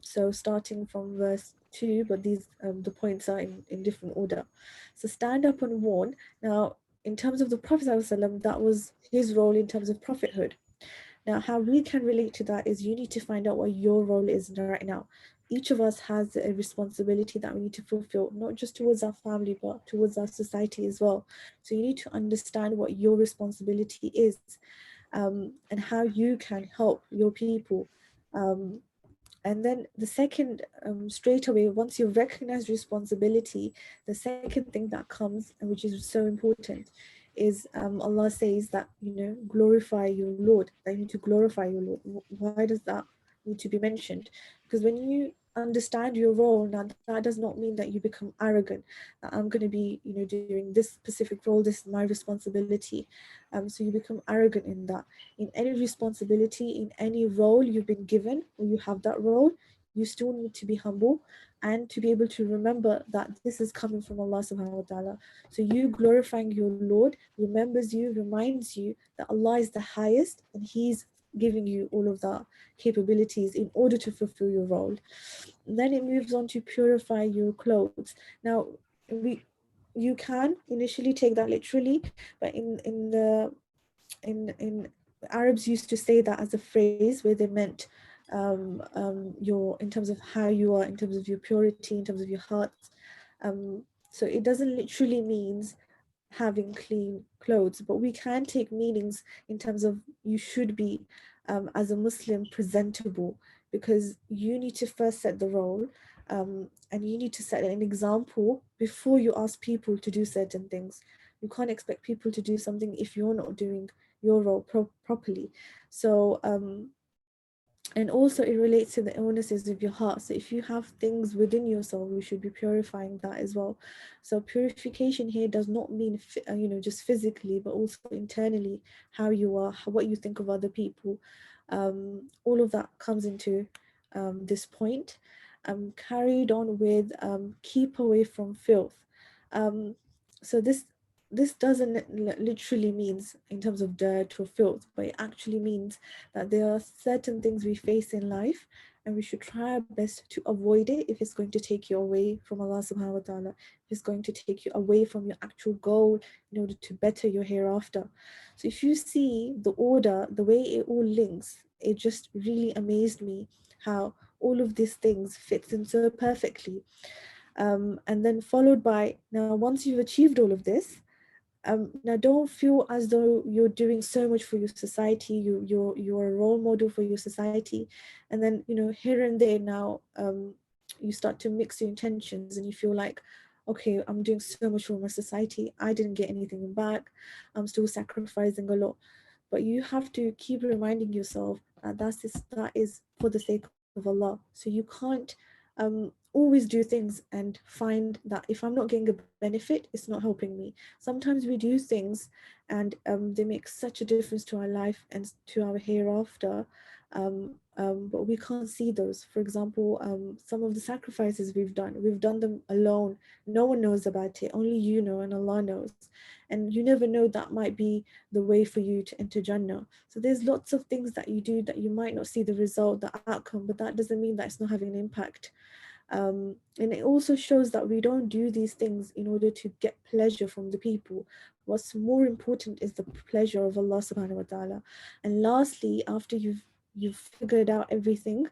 So starting from verse 2, but these the points are in different order. So stand up and warn. Now, in terms of the Prophet ﷺ, that was his role in terms of prophethood. Now, how we can relate to that is you need to find out what your role is right now. Each of us has a responsibility that we need to fulfill, not just towards our family, but towards our society as well. So you need to understand what your responsibility is, and how you can help your people. Um, and then the second, straight away, once you recognize responsibility, the second thing that comes, and which is so important, is Allah says that, glorify your Lord, that you need to glorify your Lord. Why does that need to be mentioned? Because when you understand your role, now that does not mean that you become arrogant, that I'm going to be, doing this specific role, this is my responsibility. So you become arrogant in that. In any responsibility, in any role you've been given, or you have that role, you still need to be humble and to be able to remember that this is coming from Allah subhanahu wa ta'ala. So you glorifying your Lord remembers you, reminds you that Allah is the highest, and He's giving you all of the capabilities in order to fulfill your role. And then it moves on to purify your clothes. Now, you can initially take that literally, but in Arabs used to say that as a phrase where they meant your, in terms of how you are, in terms of your purity, in terms of your heart. So it doesn't literally means having clean clothes, but we can take meanings in terms of you should be, as a Muslim, presentable, because you need to first set the role, and you need to set an example before you ask people to do certain things. You can't expect people to do something if you're not doing your role properly. So and also it relates to the illnesses of your heart. So if you have things within your soul, we should be purifying that as well. So purification here does not mean just physically, but also internally, how you are, what you think of other people. All of that comes into this point. Carried on with keep away from filth. So this doesn't literally means in terms of dirt or filth, but it actually means that there are certain things we face in life, and we should try our best to avoid it if it's going to take you away from Allah subhanahu wa ta'ala, if it's going to take you away from your actual goal in order to better your hereafter. So if you see the order, the way it all links, it just really amazed me how all of these things fits in so perfectly. And then followed by, now once you've achieved all of this, now don't feel as though you're doing so much for your society, you're a role model for your society, and then here and there now you start to mix your intentions and you feel like, okay, I'm doing so much for my society, I didn't get anything back, I'm still sacrificing a lot. But you have to keep reminding yourself that that is for the sake of Allah. So you can't always do things and find that if I'm not getting a benefit, it's not helping me. Sometimes we do things and they make such a difference to our life and to our hereafter, but we can't see those. For example, some of the sacrifices we've done them alone. No one knows about it, only you know and Allah knows. And you never know, that might be the way for you to enter Jannah. So there's lots of things that you do that you might not see the result, the outcome, but that doesn't mean that it's not having an impact. And it also shows that we don't do these things in order to get pleasure from the people. What's more important is the pleasure of Allah subhanahu wa ta'ala. And lastly, after you've figured out everything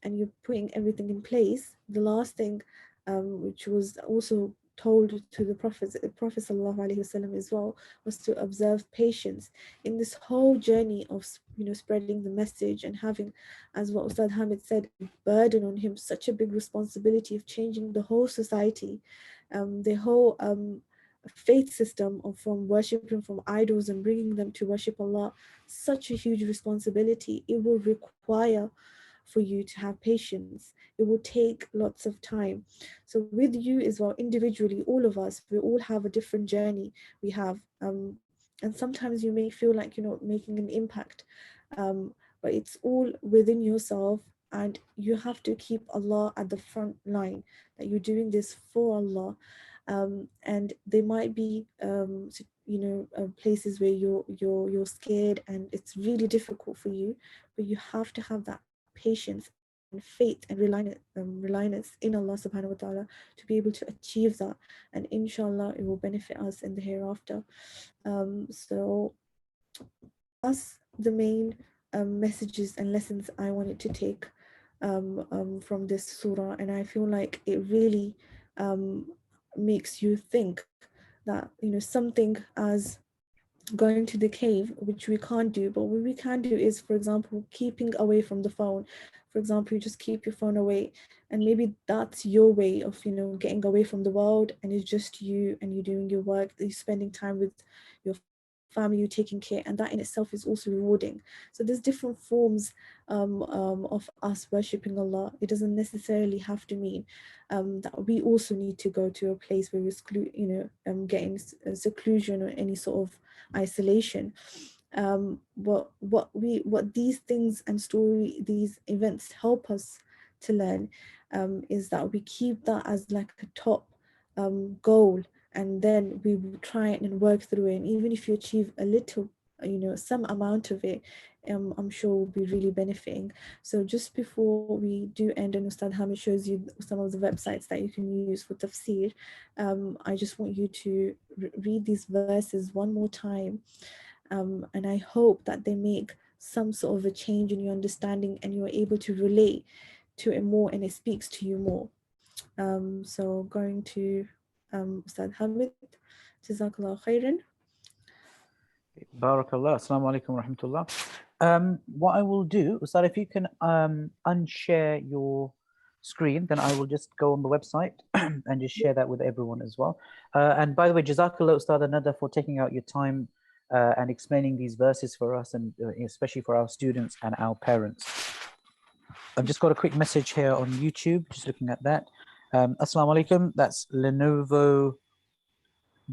and you're putting everything in place, the last thing, which was also told to the Prophet sallallahu alaihi wasallam as well, was to observe patience in this whole journey of spreading the message and having, as what Ustad Hamid said, burden on him, such a big responsibility of changing the whole society, the whole faith system of from worshipping from idols and bringing them to worship Allah. Such a huge responsibility. It will require for you to have patience. It will take lots of time. So with you as well, individually, all of us, we all have a different journey. We have, and sometimes you may feel like you're not making an impact, but it's all within yourself, and you have to keep Allah at the front line, that you're doing this for Allah. And there might be places where you're scared and it's really difficult for you, but you have to have that patience and faith and reliance in Allah subhanahu wa ta'ala to be able to achieve that, and inshallah it will benefit us in the hereafter. So that's the main messages and lessons I wanted to take from this surah, and I feel like it really makes you think that something as going to the cave, which we can't do, but what we can do is, for example, keeping away from the phone. For example, you just keep your phone away, and maybe that's your way of getting away from the world, and it's just you and you're doing your work, you're spending time with your family, you're taking care, and that in itself is also rewarding. So there's different forms of us worshipping Allah. It doesn't necessarily have to mean that we also need to go to a place where we're getting seclusion or any sort of isolation. What these things and these events help us to learn is that we keep that as like a top goal, and then we will try it and work through it. And even if you achieve a little, some amount of it, I'm sure will be really benefiting. So just before we do end, and Ustad Hamid shows you some of the websites that you can use for tafsir, I just want you to read these verses one more time, and I hope that they make some sort of a change in your understanding and you're able to relate to it more and it speaks to you more. So going to Ustad Hamid, Jazakallah khairan. Barakallah. Assalamu alaikum wa rahmatullah. What I will do, Ustad, if you can unshare your screen, then I will just go on the website and just share that with everyone as well. And by the way, Jazakallah, Ustadha Nadda, for taking out your time and explaining these verses for us, and especially for our students and our parents. I've just got a quick message here on YouTube, just looking at that. Assalamu alaikum. That's Lenovo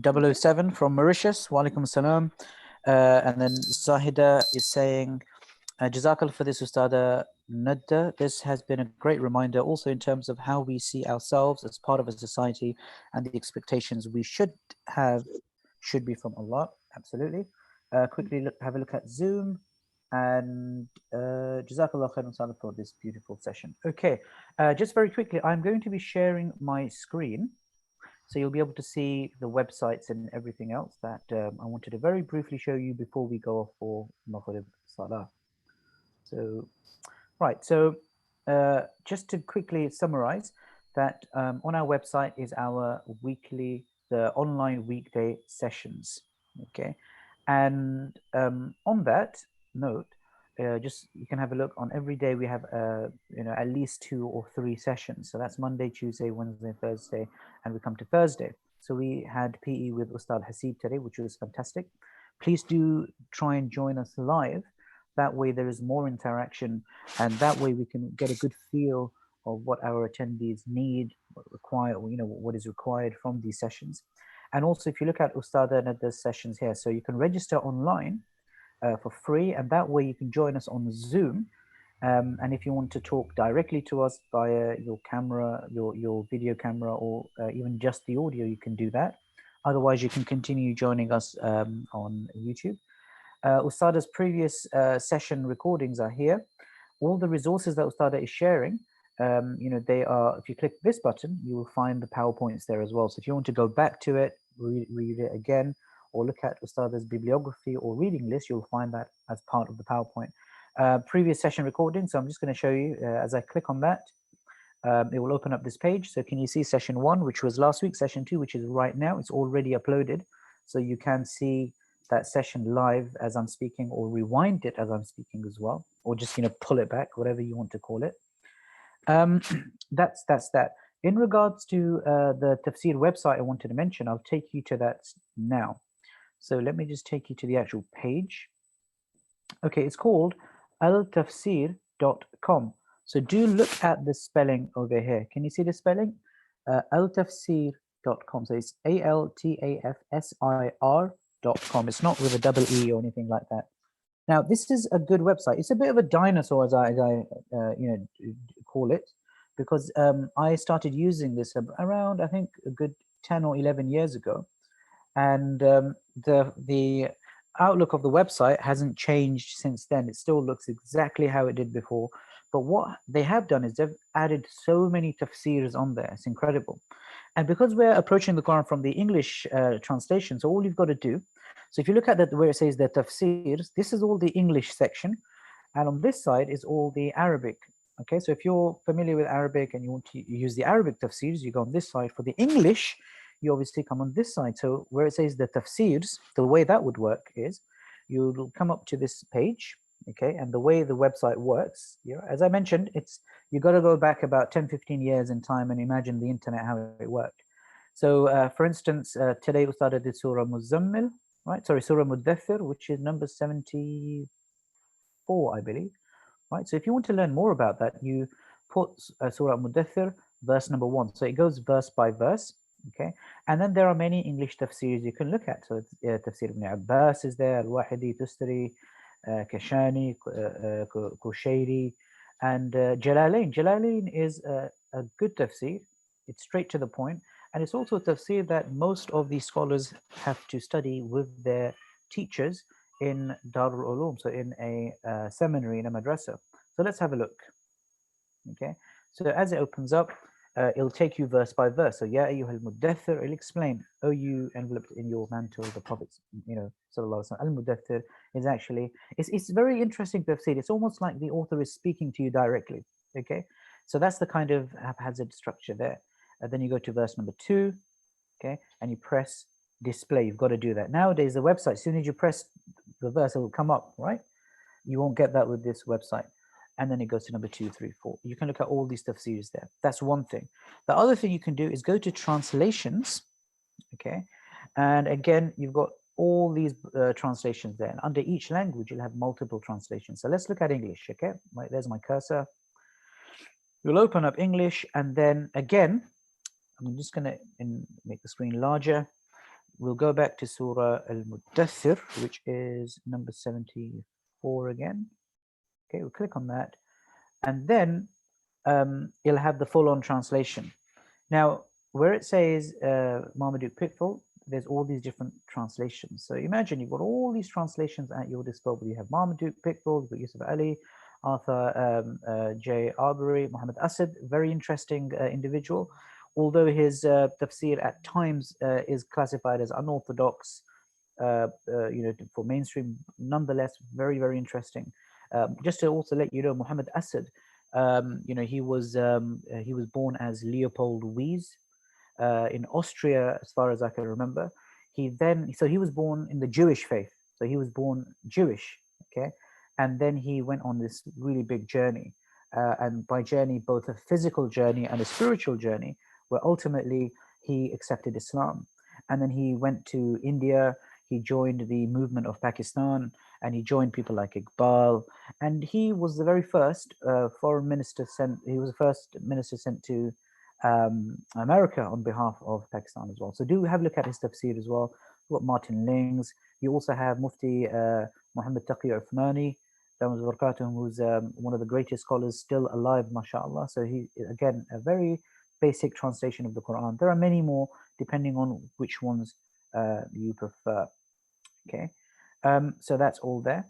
007 from Mauritius. Wa alaikum salam. And then Zahida is saying, Jazakallah for this, Ustadha Nadda. This has been a great reminder also in terms of how we see ourselves as part of a society, and the expectations we should have should be from Allah. Absolutely. Quickly have a look at Zoom. And Jazakallah khairan for this beautiful session. Okay, just very quickly, I'm going to be sharing my screen, so you'll be able to see the websites and everything else that I wanted to very briefly show you before we go off for Maghrib Salah. So, right, so just to quickly summarize, that on our website is our the online weekday sessions. Okay, and on that note, just you can have a look on every day. We have at least 2 or 3 sessions. So that's Monday, Tuesday, Wednesday, Thursday, and we come to Thursday. So we had PE with Ustad Hasib today, which was fantastic. Please do try and join us live. That way there is more interaction, and that way we can get a good feel of what our attendees need, what is required from these sessions. And also, if you look at Ustadha Nadda's sessions here, so you can register online for free, and that way you can join us on Zoom. And if you want to talk directly to us via your camera, your video camera, or even just the audio, you can do that. Otherwise, you can continue joining us on YouTube. Ustada's previous session recordings are here. All the resources that Ustada is sharing, they are, if you click this button, you will find the PowerPoints there as well. So if you want to go back to it, read it again, or look at Ustada's bibliography or reading list, you'll find that as part of the PowerPoint. Previous session recording, so I'm just going to show you, as I click on that, it will open up this page. So can you see session 1, which was last week, session 2, which is right now, it's already uploaded. So you can see that session live as I'm speaking, or rewind it as I'm speaking as well, or just pull it back, whatever you want to call it. That's that. In regards to the Tafsir website I wanted to mention, I'll take you to that now. So let me just take you to the actual page. Okay, it's called altafsir.com. So do look at the spelling over here. Can you see the spelling? altafsir.com. So it's altafsir.com. It's not with a double E or anything like that. Now, this is a good website. It's a bit of a dinosaur, as I call it, because I started using this around, I think, a good 10 or 11 years ago. And the outlook of the website hasn't changed since then. It still looks exactly how it did before. But what they have done is they've added so many tafsirs on there. It's incredible. And because we're approaching the Quran from the English translation, so all you've got to do, so if you look at that where it says the tafsirs, this is all the English section. And on this side is all the Arabic. Okay, so if you're familiar with Arabic and you want to use the Arabic tafsirs, you go on this side. For the English, you obviously come on this side. So where it says the tafsirs, the way that would work is you'll come up to this page. Okay, and the way the website works, as I mentioned, you got to go back about 10-15 years in time and imagine the internet, how it worked. So for instance, today we started the Surah Muzammil, right? Sorry, Surah Muddathir, which is number 74, I believe, right? So if you want to learn more about that, you put Surah Muddathir, verse number 1. So it goes verse by verse, okay? And then there are many English tafsirs you can look at. So Tafsir ibn Abbas is there, Al-Wahidi, Tustari, Kashani, Kushairi, and Jalalain. Jalalain is a good tafsir. It's straight to the point. And it's also a tafsir that most of these scholars have to study with their teachers in Darul Ulum, so in a seminary, in a madrasa. So let's have a look. Okay, so as it opens up, it'll take you verse by verse. So Ya ayyuhal muddathir, it'll explain, oh you enveloped in your mantle, the Prophet, sallallahu alaihi wasallam. Al-Muddathir is actually, it's very interesting tafsir. It's almost like the author is speaking to you directly. Okay, so that's the kind of haphazard structure there. Then you go to verse number 2, okay, and you press display. You've got to do that. Nowadays, the website, as soon as you press the verse, it will come up, right? You won't get that with this website. And then it goes to number 2, 3, 4. You can look at all these tafsirs there. That's one thing. The other thing you can do is go to translations, okay? And again, you've got all these translations there. And under each language, you'll have multiple translations. So let's look at English, okay? There's my cursor. You'll open up English, and then again, I'm just going to make the screen larger. We'll go back to Surah Al-Muddathir, which is number 74 again. Okay, we'll click on that. And then it'll have the full-on translation. Now, where it says Marmaduke Pickthall, there's all these different translations. So imagine you've got all these translations at your disposal. You have Marmaduke Pickthall, you've got Yusuf Ali, Arthur J. Arbery, Muhammad Asad, very interesting individual. Although his tafsir at times is classified as unorthodox, for mainstream, nonetheless, very, very interesting. Just to also let you know, Muhammad Asad He was born as Leopold Wies in Austria, as far as I can remember. He was born in the Jewish faith. So he was born Jewish, okay, and then he went on this really big journey, and by journey, both a physical journey and a spiritual journey, where ultimately he accepted Islam, and then he went to India. He joined the movement of Pakistan, and he joined people like Iqbal, and he was the very first foreign minister sent. He was the first minister sent to America on behalf of Pakistan as well. So do have a look at his tafsir as well. You've got Martin Lings. You also have Mufti Muhammad Taqi Uthmani, who's one of the greatest scholars still alive, mashallah. So he, again, a very basic translation of the Quran. There are many more depending on which ones you prefer. Okay, so that's all there.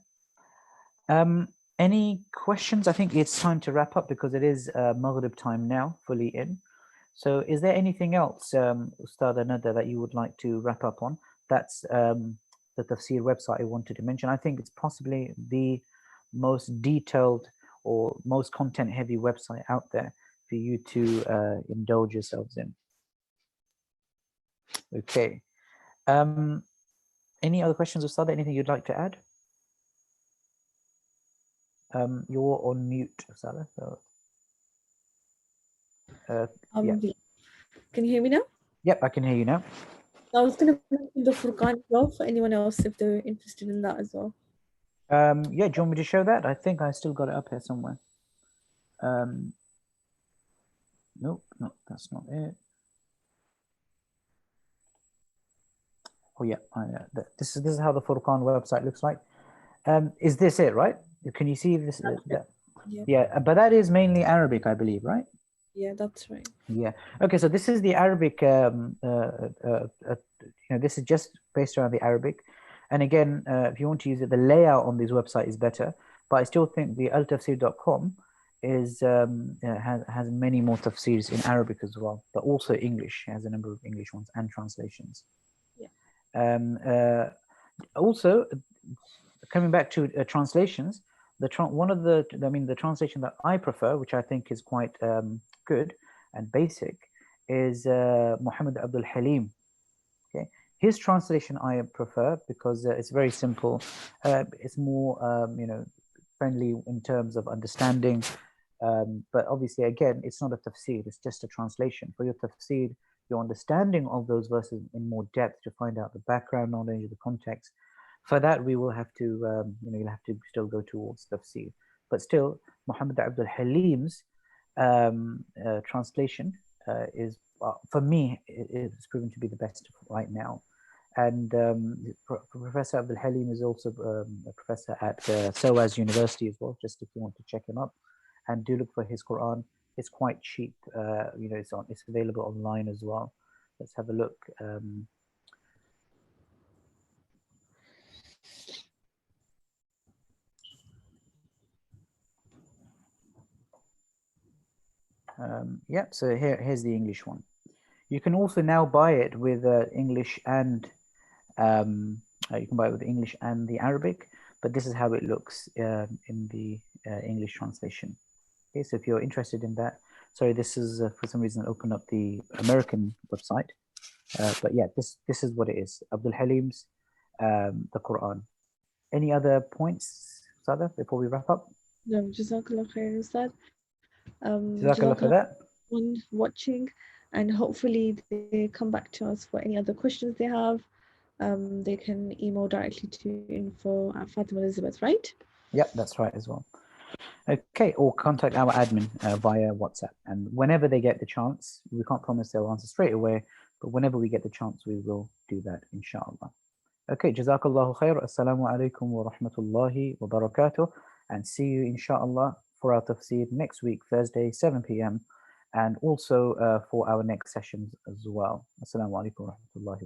Any questions? I think it's time to wrap up because it is Maghrib time now, fully in. So is there anything else, Ustadha Nadda, that you would like to wrap up on? That's the Tafsir website I wanted to mention. I think it's possibly the most detailed or most content-heavy website out there for you to indulge yourselves in. Okay. Any other questions, Ustadha? Anything you'd like to add? You're on mute, Ustadha. So, yeah. Can you hear me now? Yep, I can hear you now. I was going to mention the Furqan as well for anyone else if they're interested in that as well. Yeah, do you want me to show that? I think I still got it up here somewhere. Nope, that's not it. Oh yeah, this is how the Furqan website looks like. Is this it, right? Can you see this? Yeah, but that is mainly Arabic, I believe, right? Yeah, that's right. Yeah. Okay, so this is the Arabic. This is just based around the Arabic. And again, if you want to use it, the layout on this website is better. But I still think the altafsir.com is has many more tafsirs in Arabic as well, but also English. It has a number of English ones and translations. Yeah. Also, coming back to translations, the translation that I prefer, which I think is quite good and basic, is Muhammad Abdul Halim. Okay, his translation I prefer because it's very simple. It's more friendly in terms of understanding. But obviously, again, it's not a tafsir; it's just a translation. For your tafsir, your understanding of those verses in more depth to find out the background knowledge, the context. For that, we will have to, you'll have to still go towards tafsir. But still, Muhammad Abdul Halim's translation is, for me, it's proven to be the best right now. And Professor Abdul Halim is also a professor at SOAS University as well, just if you want to check him up. And do look for his Quran. It's quite cheap. It's available online as well. Let's have a look. So here's the English one. You can also now buy it with English and you can buy it with English and the Arabic, but this is how it looks in the English translation. Okay, so if you're interested in that, sorry, this is for some reason open up the American website, but yeah, this is what it is. Abdul Halim's the Quran. Any other points, Sada, before we wrap up? No, Jazakallah khair, Ustad. Jazakallah for that. Watching, and hopefully they come back to us for any other questions they have. They can email directly to info@Fatima Elizabeth, right? Yep, that's right as well. Okay, or contact our admin via WhatsApp. And whenever they get the chance, we can't promise they'll answer straight away, but whenever we get the chance, we will do that, inshallah. Okay, Jazakallahu khair. Assalamu alaikum wa rahmatullahi wa barakatuh. And see you, inshallah, for our tafsir next week, Thursday, 7 p.m. And also for our next sessions as well. Assalamu alaikum wa rahmatullahi wa barakatuh.